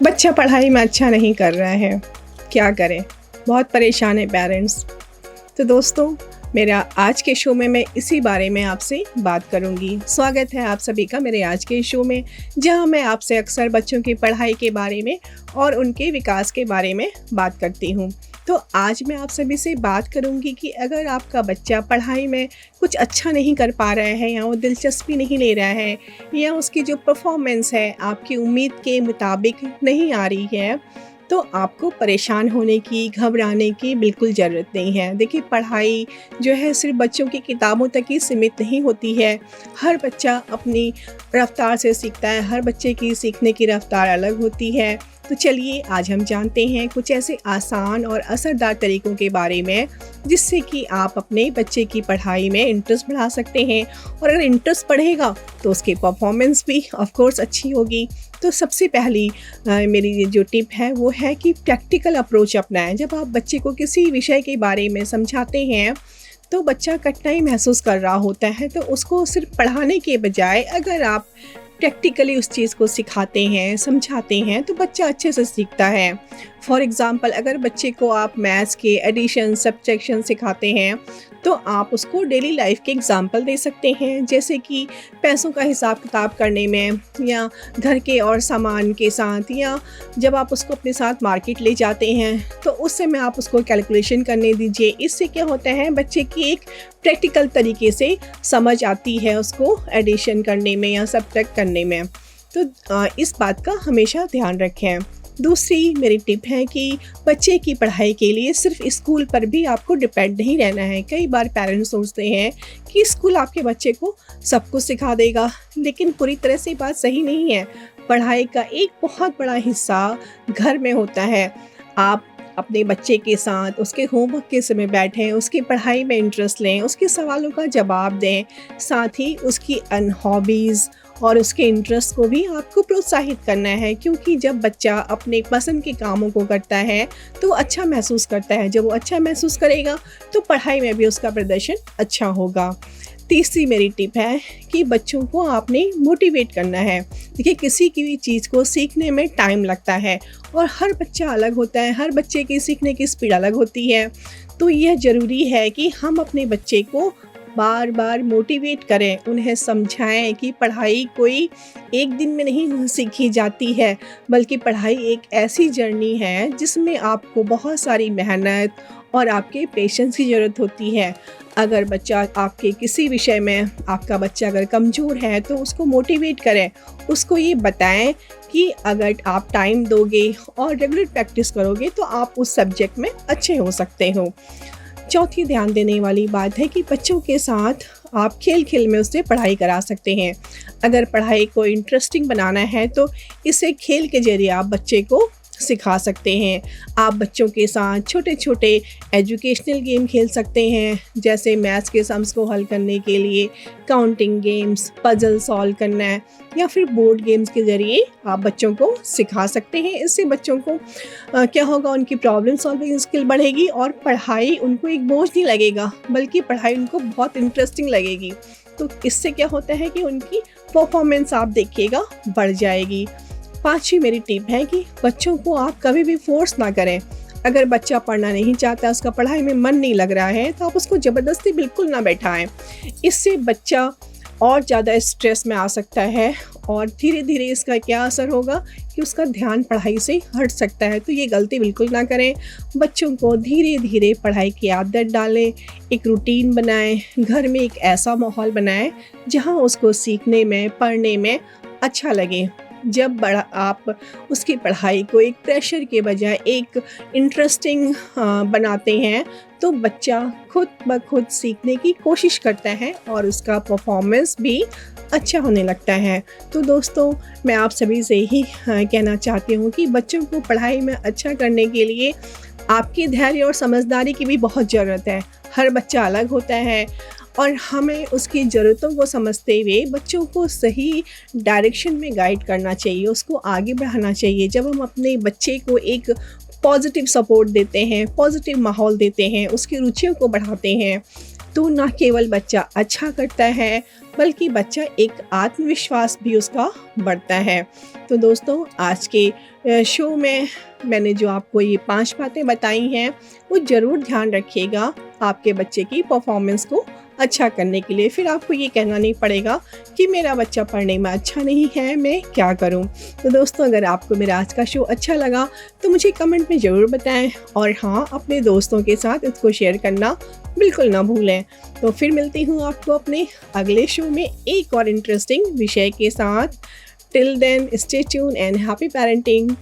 बच्चा पढ़ाई में अच्छा नहीं कर रहा है, क्या करें? बहुत परेशान है पेरेंट्स। तो दोस्तों, मेरा आज के शो में मैं इसी बारे में आपसे बात करूंगी। स्वागत है आप सभी का मेरे आज के शो में, जहां मैं आपसे अक्सर बच्चों की पढ़ाई के बारे में और उनके विकास के बारे में बात करती हूं। तो आज मैं आप सभी से बात करूंगी कि अगर आपका बच्चा पढ़ाई में कुछ अच्छा नहीं कर पा रहा है या वो दिलचस्पी नहीं ले रहा है या उसकी जो परफॉर्मेंस है आपकी उम्मीद के मुताबिक नहीं आ रही है, तो आपको परेशान होने की, घबराने की बिल्कुल ज़रूरत नहीं है। देखिए, पढ़ाई जो है सिर्फ़ बच्चों की किताबों तक ही सीमित नहीं होती है। हर बच्चा अपनी रफ़्तार से सीखता है, हर बच्चे की सीखने की रफ़्तार अलग होती है। तो चलिए आज हम जानते हैं कुछ ऐसे आसान और असरदार तरीकों के बारे में, जिससे कि आप अपने बच्चे की पढ़ाई में इंटरेस्ट बढ़ा सकते हैं। और अगर इंटरेस्ट बढ़ेगा तो उसकी परफॉर्मेंस भी ऑफ कोर्स अच्छी होगी। तो सबसे पहली मेरी ये जो टिप है वो है कि प्रैक्टिकल अप्रोच अपनाएं। जब आप बच्चे को किसी विषय के बारे में समझाते हैं तो बच्चा कठिनाई महसूस कर रहा होता है, तो उसको सिर्फ पढ़ाने के बजाय अगर आप प्रैक्टिकली उस चीज़ को सिखाते हैं, समझाते हैं, तो बच्चा अच्छे से सीखता है। फॉर एग्ज़ाम्पल, अगर बच्चे को आप मैथ्स के एडिशन, सब्ट्रैक्शन सिखाते हैं, तो आप उसको डेली लाइफ के एग्ज़ाम्पल दे सकते हैं, जैसे कि पैसों का हिसाब किताब करने में, या घर के और सामान के साथ, या जब आप उसको अपने साथ मार्केट ले जाते हैं तो उस समय आप उसको कैलकुलेशन करने दीजिए। इससे क्या होता है, बच्चे की एक प्रैक्टिकल तरीके से समझ आती है उसको एडिशन करने में या सब्ट्रैक्ट करने में। तो इस बात का हमेशा ध्यान रखें। दूसरी मेरी टिप है कि बच्चे की पढ़ाई के लिए सिर्फ स्कूल पर भी आपको डिपेंड नहीं रहना है। कई बार पेरेंट्स सोचते हैं कि स्कूल आपके बच्चे को सब कुछ सिखा देगा, लेकिन पूरी तरह से बात सही नहीं है। पढ़ाई का एक बहुत बड़ा हिस्सा घर में होता है। आप अपने बच्चे के साथ उसके होमवर्क के समय बैठें, उसकी पढ़ाई में इंटरेस्ट लें, उसके सवालों का जवाब दें, साथ ही उसकी हॉबीज़ और उसके इंटरेस्ट को भी आपको प्रोत्साहित करना है, क्योंकि जब बच्चा अपने पसंद के कामों को करता है तो वो अच्छा महसूस करता है। जब वो अच्छा महसूस करेगा तो पढ़ाई में भी उसका प्रदर्शन अच्छा होगा। तीसरी मेरी टिप है कि बच्चों को आपने मोटिवेट करना है। देखिए, किसी की भी चीज़ को सीखने में टाइम लगता है और हर बच्चा अलग होता है, हर बच्चे की सीखने की स्पीड अलग होती है। तो यह ज़रूरी है कि हम अपने बच्चे को बार बार मोटिवेट करें, उन्हें समझाएं कि पढ़ाई कोई एक दिन में नहीं सीखी जाती है, बल्कि पढ़ाई एक ऐसी जर्नी है जिसमें आपको बहुत सारी मेहनत और आपके पेशेंस की ज़रूरत होती है। अगर बच्चा आपके किसी विषय में, आपका बच्चा अगर कमज़ोर है तो उसको मोटिवेट करें, उसको ये बताएं कि अगर आप टाइम दोगे और रेगुलर प्रैक्टिस करोगे तो आप उस सब्जेक्ट में अच्छे हो सकते हो। चौथी ध्यान देने वाली बात है कि बच्चों के साथ आप खेल खेल में उससे पढ़ाई करा सकते हैं। अगर पढ़ाई को इंटरेस्टिंग बनाना है तो इसे खेल के जरिए आप बच्चे को सिखा सकते हैं। आप बच्चों के साथ छोटे छोटे एजुकेशनल गेम खेल सकते हैं, जैसे मैथ्स के सम्स को हल करने के लिए काउंटिंग गेम्स, पजल सॉल्व करना है, या फिर बोर्ड गेम्स के ज़रिए आप बच्चों को सिखा सकते हैं। इससे बच्चों को क्या होगा, उनकी प्रॉब्लम सॉल्विंग स्किल बढ़ेगी और पढ़ाई उनको एक बोझ नहीं लगेगा, बल्कि पढ़ाई उनको बहुत इंटरेस्टिंग लगेगी। तो इससे क्या होता है कि उनकी परफॉर्मेंस आप देखिएगा बढ़ जाएगी। पांचवी मेरी टिप है कि बच्चों को आप कभी भी फोर्स ना करें। अगर बच्चा पढ़ना नहीं चाहता, उसका पढ़ाई में मन नहीं लग रहा है, तो आप उसको ज़बरदस्ती बिल्कुल ना बैठाएं। इससे बच्चा और ज़्यादा स्ट्रेस में आ सकता है और धीरे धीरे इसका क्या असर होगा कि उसका ध्यान पढ़ाई से हट सकता है। तो ये गलती बिल्कुल ना करें। बच्चों को धीरे धीरे पढ़ाई की आदत डालें, एक रूटीन बनाएं, घर में एक ऐसा माहौल बनाएं जहां उसको सीखने में, पढ़ने में अच्छा लगे। जब बड़ा आप उसकी पढ़ाई को एक प्रेशर के बजाय एक इंटरेस्टिंग बनाते हैं, तो बच्चा खुद ब खुद सीखने की कोशिश करता है और उसका परफॉर्मेंस भी अच्छा होने लगता है। तो दोस्तों, मैं आप सभी से ही कहना चाहती हूँ कि बच्चों को पढ़ाई में अच्छा करने के लिए आपके धैर्य और समझदारी की भी बहुत ज़रूरत है। हर बच्चा अलग होता है और हमें उसकी ज़रूरतों को समझते हुए बच्चों को सही डायरेक्शन में गाइड करना चाहिए, उसको आगे बढ़ाना चाहिए। जब हम अपने बच्चे को एक पॉजिटिव सपोर्ट देते हैं, पॉजिटिव माहौल देते हैं, उसकी रुचियों को बढ़ाते हैं, तो ना केवल बच्चा अच्छा करता है बल्कि बच्चा एक आत्मविश्वास भी उसका बढ़ता है। तो दोस्तों, आज के शो में मैंने जो आपको ये 5 बातें बताई हैं, वो ज़रूर ध्यान रखिएगा आपके बच्चे की परफॉर्मेंस को अच्छा करने के लिए। फिर आपको ये कहना नहीं पड़ेगा कि मेरा बच्चा पढ़ने में अच्छा नहीं है, मैं क्या करूं? तो दोस्तों, अगर आपको मेरा आज का शो अच्छा लगा तो मुझे कमेंट में ज़रूर बताएं, और हाँ, अपने दोस्तों के साथ इसको शेयर करना बिल्कुल ना भूलें। तो फिर मिलती हूँ आपको अपने अगले शो में एक और इंटरेस्टिंग विषय के साथ। Till then, stay tuned and happy parenting.